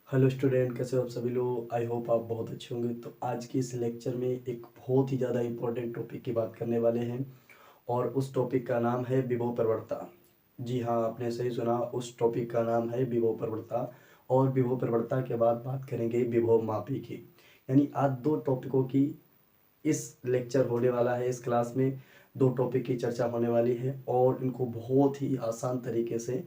Hello student, कैसे हो आप सभी लोग। आई होप आप बहुत अच्छे होंगे। तो आज की इस लेक्चर में एक बहुत ही ज़्यादा इम्पोर्टेंट टॉपिक की बात करने वाले हैं और उस टॉपिक का नाम है विभव प्रवणता। जी हाँ, आपने सही सुना, उस टॉपिक का नाम है विभव प्रवणता। और विभव प्रवणता के बाद बात करेंगे विभव मापी की। यानी आज दो टॉपिकों की इस लेक्चर होने वाला है। इस क्लास में दो टॉपिक की चर्चा होने वाली है और इनको बहुत ही आसान तरीके से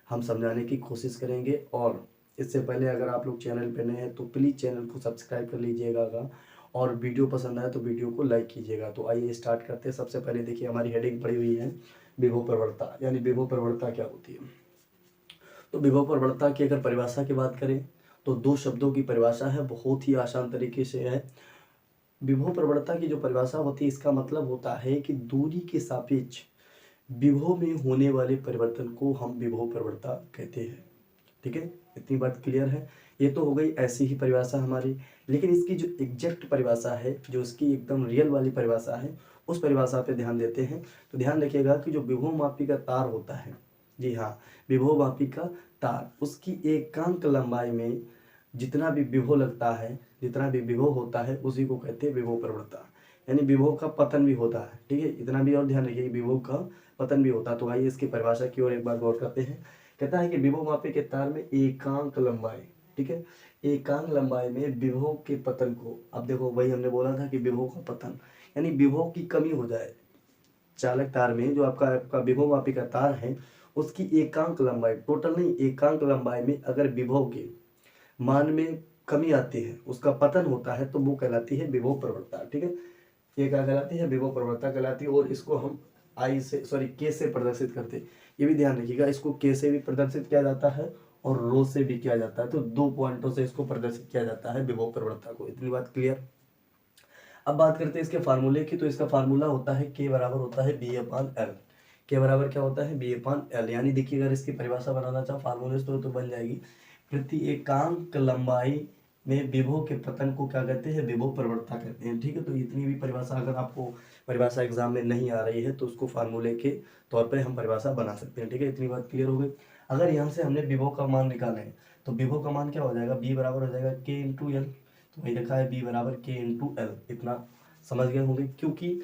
हम समझाने की कोशिश करेंगे। और इससे पहले अगर आप लोग चैनल पे नए हैं तो प्लीज़ चैनल को सब्सक्राइब कर लीजिएगा और वीडियो पसंद आए तो वीडियो को लाइक कीजिएगा। तो आइए स्टार्ट करते हैं। सबसे पहले देखिए, हमारी हेडिंग पड़ी हुई है विभव प्रवणता। यानी विभव प्रवणता क्या होती है। तो विभव प्रवणता की अगर परिभाषा की बात करें तो दो शब्दों की परिभाषा है, बहुत ही आसान तरीके से है। विभव प्रवणता की जो परिभाषा होती है, इसका मतलब होता है कि दूरी के सापेक्ष विभव में होने वाले परिवर्तन को हम विभव प्रवणता कहते हैं। ठीक है, इतनी बात क्लियर है। ये तो हो गई ऐसी ही परिभाषा हमारी, लेकिन इसकी जो एग्जैक्ट परिभाषा है, जो इसकी एकदम रियल वाली परिभाषा है, उस परिभाषा पे ध्यान देते हैं। तो ध्यान रखिएगा कि जो विभव मापी का तार होता है, जी हाँ, विभव मापी का तार, उसकी एकांक लंबाई में जितना भी विभव लगता है, जितना भी विभव होता है, उसी को कहते हैं विभव प्रवणता। यानी विभव का पतन भी होता है। ठीक है, इतना भी और ध्यान रखिए, विभव का पतन भी होता है। तो आइए इसकी परिभाषा की ओर एक बार गौर करते हैं। कहता है कि विभव मापी के तार में एकांक लंबाई, ठीक है, एकांक लंबाई में विभव के पतन को, अब देखो वही हमने बोला था कि विभव का पतन यानी विभव की कमी हो जाए चालक तार में, जो आपका आपका विभव मापी का तार है, उसकी एकांक लंबाई, टोटल नहीं, एकांक लंबाई में अगर विभव के मान में कमी आती है, उसका पतन होता है, तो वो कहलाती है विभव प्रवणता। ठीक है, ये क्या कहलाती है, विभव प्रवणता कहलाती है। और इसको हम के से प्रदर्शित करते हैं। ये भी ध्यान रखिएगा, इसको के से भी प्रदर्शित किया जाता है और रो से भी किया जाता है। तो दो पॉइंटों से इसको प्रदर्शित किया जाता है विभव प्रवणता को। इतनी बात क्लियर। अब बात करते हैं इसके फार्मूले की। तो इसका फार्मूला होता है के बराबर होता है बी अपान एल। के बराबर क्या होता है, बी अपान एल। यानी देखिए, अगर इसकी परिभाषा बनाना चाहो फार्मूले से तो बन जाएगी, प्रति एकांक लंबाई में विभव के पतन को क्या कहते हैं, विभव प्रवणता कहते हैं। ठीक है, तो इतनी भी परिभाषा अगर आपको परिभाषा एग्जाम में नहीं आ रही है तो उसको फार्मूले के तौर पे हम परिभाषा बना सकते हैं। ठीक है, इतनी बात क्लियर हो गई। अगर यहाँ से हमने विभव का मान निकाले हैं तो विभव का मान क्या हो जाएगा, बी बराबर हो जाएगा के इंटू एल। तो वही लिखा है बी बराबर के इंटू एल। इतना समझ गए होंगे, क्योंकि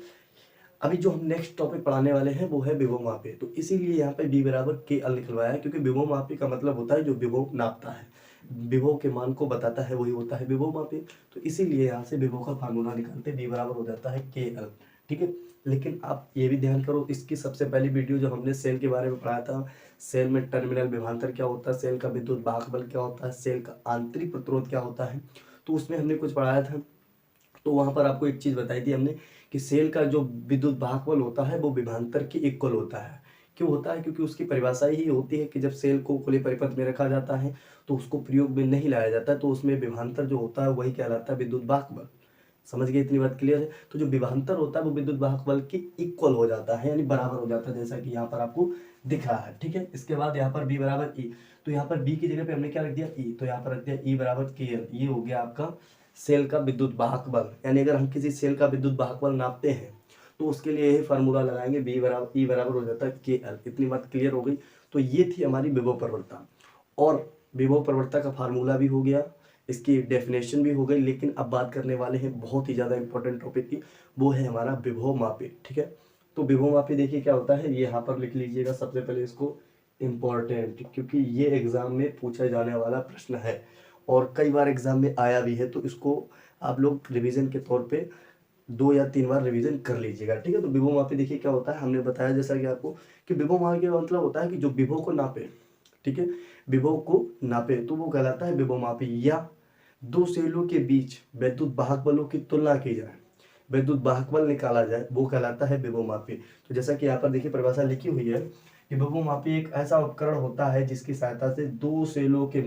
अभी जो हम नेक्स्ट टॉपिक पढ़ाने वाले हैं वो है विभव मापी। तो इसीलिए यहाँ पे बी बराबर के एल निकलवाया है, क्योंकि विभव मापी का मतलब होता है जो विभव नापता है, विभव के मान को बताता है, वही होता है विभव मापी। तो इसीलिए यहाँ से विभव का फार्मूला निकालते बी बराबर हो जाता है के एल। ठीक है, लेकिन आप ये भी ध्यान करो, इसकी सबसे पहली वीडियो जो हमने सेल के बारे में पढ़ाया था, सेल में टर्मिनल विभवांतर क्या होता है, सेल का विद्युत वाहक बल क्या होता है, सेल का आंतरिक प्रतिरोध क्या होता है, तो उसमें हमने कुछ पढ़ाया था। तो वहां पर आपको एक चीज बताई थी हमने कि सेल का जो विद्युत वाहक बल होता है वो विभवांतर के इक्वल होता है। क्यों होता है, क्योंकि उसकी परिभाषा ही होती है कि जब सेल को खुले परिपथ में रखा जाता है तो उसको प्रयोग में नहीं लाया जाता, तो उसमें विभवांतर जो होता है वही कहलाता है विद्युत वाहक बल। समझ गए, इतनी बात क्लियर है। तो जो विभवांतर होता है वो विद्युत वाहक बल के इक्वल हो जाता है, यानी बराबर हो जाता है, जैसा कि यहाँ पर आपको दिख रहा है। ठीक है, इसके बाद यहाँ पर बी बराबर ई। तो यहाँ पर बी की जगह पे हमने क्या रख दिया, ई। तो यहाँ पर रख दिया ई बराबर के एल। ये हो गया आपका सेल का विद्युत वाहक बल। यानी अगर हम किसी सेल का विद्युत वाहक बल नापते हैं तो उसके लिए यही फार्मूला लगाएंगे, बी बराबर ई बराबर हो जाता है के एल। इतनी बात क्लियर हो गई। तो ये थी हमारी विभव प्रवणता, और विभव प्रवणता का फार्मूला भी हो गया, इसकी डेफिनेशन भी हो गई। लेकिन अब बात करने वाले हैं बहुत ही ज़्यादा इंपॉर्टेंट टॉपिक की, वो है हमारा विभव मापी। ठीक है, तो विभव मापी देखिए क्या होता है, ये यहाँ पर लिख लीजिएगा सबसे पहले इसको, इम्पॉर्टेंट, क्योंकि ये एग्जाम में पूछा जाने वाला प्रश्न है और कई बार एग्जाम में आया भी है। तो इसको आप लोग रिवीजन के तौर पे 2 या 3 बार रिवीजन कर लीजिएगा। ठीक है, तो विभव मापी देखिए क्या होता है, हमने बताया जैसा कि आपको कि विभव मापी का मतलब होता है कि जो विभव को नापे। ठीक है, विभव को नापे तो वो कहलाता है विभव मापी। या दो सेलों के बीच वैद्युत वाहक बलों की तुलना की जाए, वैद्युत वाहक बल निकाला जाए, वो कहलाता है विभव मापी। तो जैसा कि यहाँ पर देखिए परिभाषा लिखी हुई है कि विभव मापी एक ऐसा उपकरण होता है जिसकी सहायता से दो सेलों के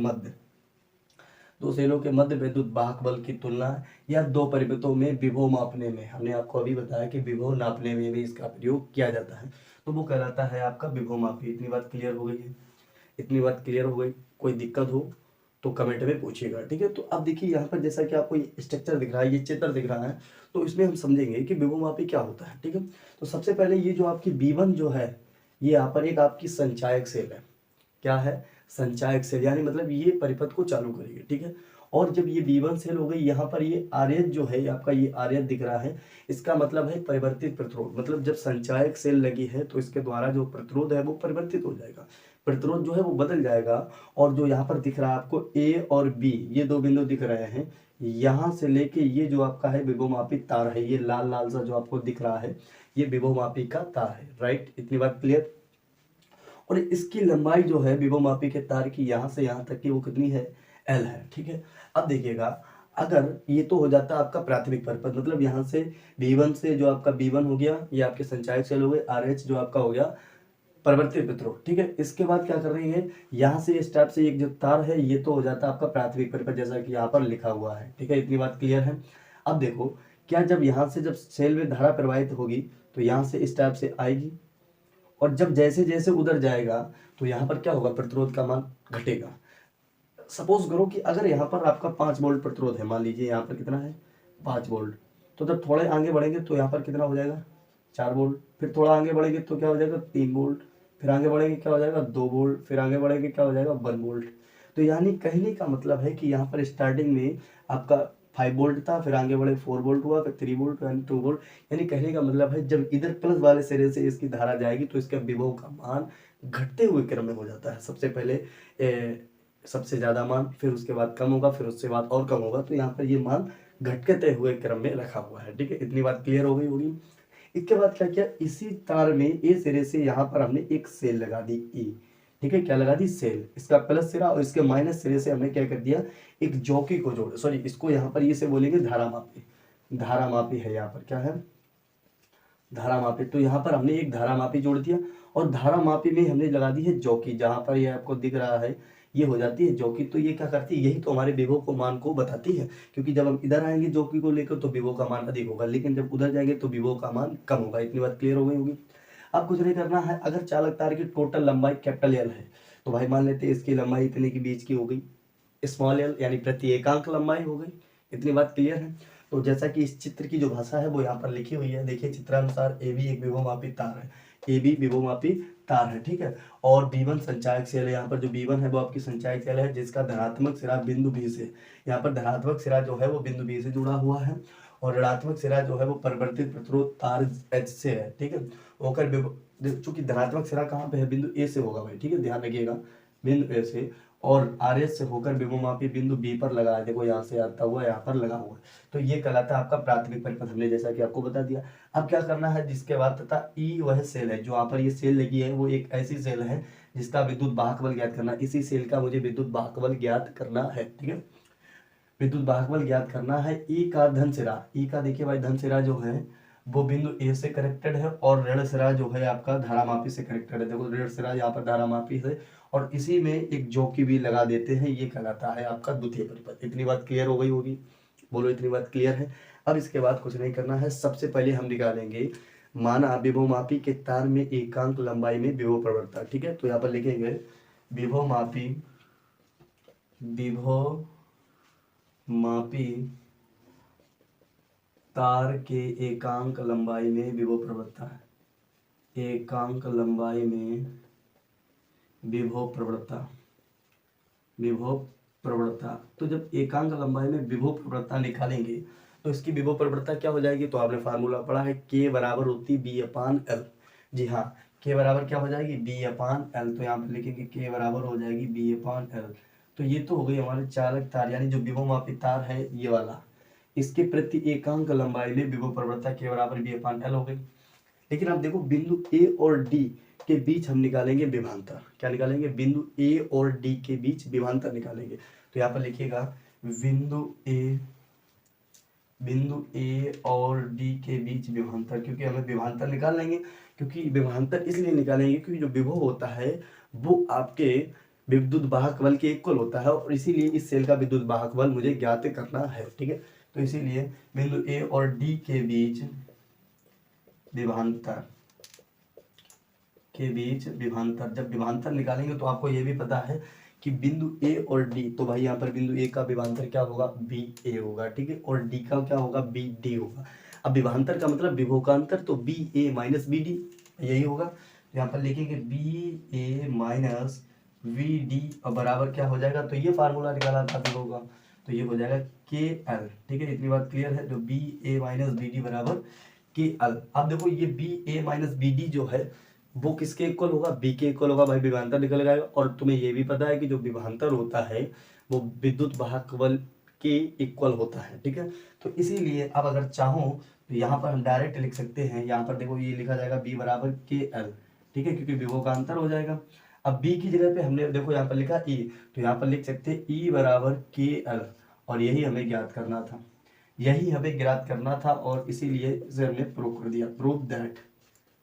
मध्य विद्युत वाहक बल की तुलना या दो परिपथों में विभव मापने में, हमने आपको अभी बताया कि विभव नापने में भी इसका प्रयोग किया जाता है, तो वो कहलाता है आपका विभव मापी। इतनी बात क्लियर हो गई है, इतनी बात क्लियर हो गई। कोई दिक्कत हो तो कमेंट में पूछिएगा। ठीक है, तो अब देखिए यहाँ पर जैसा कि आपको ये स्ट्रक्चर दिख रहा है, ये चित्र दिख रहा है, तो इसमें हम समझेंगे कि विभव मापी क्या होता है। ठीक है, तो सबसे पहले ये जो आपकी B1 जो है, ये यहाँ पर एक आपकी संचायक सेल है। क्या है, संचायक सेल, यानी मतलब ये परिपथ को चालू करेगी, ठीक है। और जब ये B1 सेल हो गई, यहाँ पर ये RH जो है आपका, ये RH दिख रहा है, इसका मतलब है परिवर्तित प्रतिरोध। मतलब जब संचायक सेल लगी है तो इसके द्वारा जो प्रतिरोध है वो परिवर्तित हो जाएगा, प्रतिरोध जो है वो बदल जाएगा। और जो यहाँ पर दिख रहा है आपको A और B, ये दो बिंदु दिख रहे हैं, यहाँ से लेके ये जो आपका है विभवमापी तार है, ये लाल लाल सा जो आपको दिख रहा है, ये विभवमापी का तार है, राइट। इतनी बात क्लियर। और इसकी लंबाई जो है विभवमापी के तार की यहाँ से यहाँ तक की वो कितनी है, L है, ठीक है। अब देखिएगा, अगर ये तो हो जाता है आपका प्राथमिक परिपथ, मतलब यहाँ से B1 से जो आपका B1 हो गया, ये आपके संचायक सेल हो गए, RH जो आपका हो गया परिवर्तित प्रतिरोध, ठीक है। इसके बाद क्या कर रही है, यहाँ से इस टाइप से एक जो तार है, ये तो हो जाता है आपका प्राथमिक परिपथ, जैसा कि यहाँ पर लिखा हुआ है, ठीक है। इतनी बात क्लियर है। अब देखो, क्या जब यहाँ से जब सेल में धारा प्रवाहित होगी तो यहाँ से इस टाइप से आएगी, और जब जैसे जैसे उधर जाएगा तो यहाँ पर क्या होगा, प्रतिरोध का मान घटेगा। सपोज करो कि अगर यहाँ पर आपका 5 वोल्ट प्रतिरोध है, मान लीजिए यहाँ पर कितना है 5 वोल्ट, तो जब थोड़े आगे बढ़ेंगे तो यहाँ पर कितना हो जाएगा 4 वोल्ट, फिर थोड़ा आगे बढ़ेंगे तो क्या हो जाएगा 3 वोल्ट, फिर आगे बढ़ेंगे क्या हो जाएगा 2 वोल्ट, फिर आगे बढ़ेंगे क्या हो जाएगा 1 वोल्ट। तो यानी कहने का मतलब है कि यहाँ पर स्टार्टिंग में आपका 5 वोल्ट था, फिर आगे बढ़े 4 वोल्ट हुआ, फिर 3 वोल्ट, यानी 2 वोल्ट। यानी कहने का मतलब है जब इधर प्लस वाले सिरे से इसकी धारा जाएगी तो इसका विभव का मान घटते हुए क्रम में हो जाता है। सबसे पहले सबसे ज़्यादा मान, फिर उसके बाद कम होगा, फिर उसके बाद और कम होगा। तो यहाँ पर ये मान घटते हुए क्रम में रखा हुआ है, ठीक है। इतनी बात क्लियर हो गई होगी। इसके बाद क्या किया, इसी तार में ए सिरे से यहाँ पर हमने एक सेल लगा दी E, ठीक है। क्या लगा दी, सेल, इसका प्लस सिरा, और इसके माइनस सिरे से हमने क्या कर दिया, एक जॉकी को जोड़, सॉरी इसको यहाँ पर ये से बोलेंगे धारामापी, धारामापी है यहाँ पर, क्या है धारामापी। तो यहाँ पर हमने एक धारामापी जोड़ दिया, और धारामापी में हमने लगा दी है जॉकी, जहाँ पर ये आपको दिख रहा है ये हो जाती है जॉकी। तो ये क्या करती है, यही तो हमारे विभव को मान को बताती है, क्योंकि जब हम इधर आएंगे जॉकी को लेकर तो विभव का मान अधिक होगा, लेकिन जब उधर जाएंगे तो विभव का मान कम होगा। इतनी बात क्लियर हो गई होगी। अब कुछ नहीं करना है, अगर चालक तार की टोटल लंबाई कैपिटल L है तो भाई मान लेते हैं इसकी लंबाई इतने के बीच की हो गई, स्मॉल l यानी प्रति एकांक लंबाई हो गई। इतनी बात क्लियर है। तो जैसा कि इस चित्र की जो भाषा है वो यहाँ पर लिखी हुई है, देखिए चित्रानुसार AB एक विभवमापी तार है, AB विभवमापी तार है, ठीक है। और B1 संचायक सेल है, यहाँ पर जो B1 है वो आपकी संचायक सेल है, जिसका धनात्मक सिरा बिंदु B से, यहाँ पर धनात्मक सिरा जो है वो बिंदु B से जुड़ा हुआ है, और ऋणात्मक सिरा जो है वो परिवर्तित प्रतिरोध तार H से है, ठीक है। होकर चूंकि धनात्मक सिरा कहाँ पे है, बिंदु A से होगा भाई, ठीक है, ध्यान रखिएगा, बिंदु A से, और RH से होकर विभवमापी बिंदु B पर लगा है, देखो यहाँ से आता हुआ यहाँ पर लगा हुआ है। तो ये कहलाता है आपका प्राथमिक परिपथ, हमने जैसा कि आपको बता दिया। अब क्या करना है, जिसके बाद तथा E वह सेल है, जो यहाँ पर ये सेल लगी है वो एक ऐसी सेल है जिसका विद्युत वाहक बल ज्ञात करना, इसी सेल का मुझे विद्युत वाहक बल ज्ञात करना है, ठीक है। विद्युत वाहक बल ज्ञात करना है। E का धन सिरा, E का देखिए भाई धन सिरा जो है वो बिंदु A से कनेक्टेड है, और ऋण सिरा जो है आपका धारामापी से कनेक्टेड है, देखो ऋण सिरा यहाँ पर धारामापी है, और इसी में एक जॉकी भी लगा देते हैं, ये कहलाता है आपका द्वितीय परिपथ। इतनी बात क्लियर हो गई होगी, बोलो इतनी बात क्लियर है। अब इसके बाद कुछ नहीं करना है, सबसे पहले हम निकालेंगे माना विभवमापी के तार में एकांक लंबाई में विभव प्रवणता, ठीक है। तो यहाँ पर लिखेंगे विभवमापी तार के एकांक लंबाई में विभव प्रवणता है, एकांक लंबाई में विभव प्रवणता। तो जब एकांक लंबाई में विभव प्रवणता निकालेंगे तो इसकी विभव प्रवणता क्या हो जाएगी, तो आपने फार्मूला पढ़ा है, K बराबर होती B/L। जी हाँ, K बराबर क्या हो जाएगी, B/L। तो यहाँ पर लिखेंगे K बराबर हो जाएगी B/L। तो ये तो हो गई हमारे चालक तार, यानी जो विभवमापी तार है ये वाला, इसके प्रति एकांक लंबाई में विभव प्रवणता K बराबर B/L हो गई। लेकिन आप देखो बिंदु A और D के बीच हम निकालेंगे विभवांतर, क्या निकालेंगे, बिंदु A और D के बीच विभवांतर निकालेंगे। तो यहाँ पर लिखिएगा बिंदु A और D के बीच विभवांतर, क्योंकि हमें विभवांतर निकाल लेंगे, क्योंकि विभवांतर इसलिए निकालेंगे क्योंकि जो विभव होता है वो आपके विद्युत वाहक बल के इक्वल होता है, और इसीलिए इस सेल का विद्युत वाहक बल मुझे ज्ञात करना है, ठीक है। तो इसीलिए बिंदु A और D के बीच विभवांतर जब विभवांतर निकालेंगे तो आपको ये भी पता है कि बिंदु A और D, तो भाई यहाँ पर बिंदु A का विभवांतर क्या होगा, BA होगा, ठीक है, और D का क्या होगा, BD होगा। अब विभवांतर का मतलब विभव का अंतर, तो BA माइनस BD यही होगा। यहाँ पर लिखेंगे BA माइनस वी डी बराबर क्या हो जाएगा, तो ये फार्मूला निकाला था आप लोगों का, तो ये हो जाएगा के एल। ठीक है, इतनी बात क्लियर है। तो बी ए माइनस बी डी बराबर के एल। अब देखो ये बी ए माइनस बी डी जो है वो किसके इक्वल होगा, बी के इक्वल होगा भाई, विभवांतर निकल जाएगा। और तुम्हें ये भी पता है कि जो विभवांतर होता है वो विद्युत वाहक बल के इक्वल होता है। ठीक है, तो इसीलिए अब अगर चाहो तो यहाँ पर हम डायरेक्ट लिख सकते हैं, यहाँ पर देखो ये लिखा जाएगा बी बराबर के एल। ठीक है, क्योंकि विभव का अंतर हो जाएगा। अब बी की जगह पे हमने देखो यहाँ पर लिखा ई, तो यहाँ पर लिख सकते हैं ई बराबर के एल, और यही हमें ज्ञात करना था, यही हमें ज्ञात करना था, और इसीलिए इसे हमने प्रूव कर दिया, प्रूव दैट।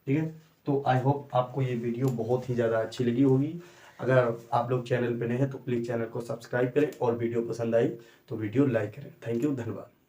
ठीक है, तो आई होप आपको ये वीडियो बहुत ही ज़्यादा अच्छी लगी होगी। अगर आप लोग चैनल पे नए हैं तो प्लीज़ चैनल को सब्सक्राइब करें, और वीडियो पसंद आई तो वीडियो लाइक करें। थैंक यू, धन्यवाद।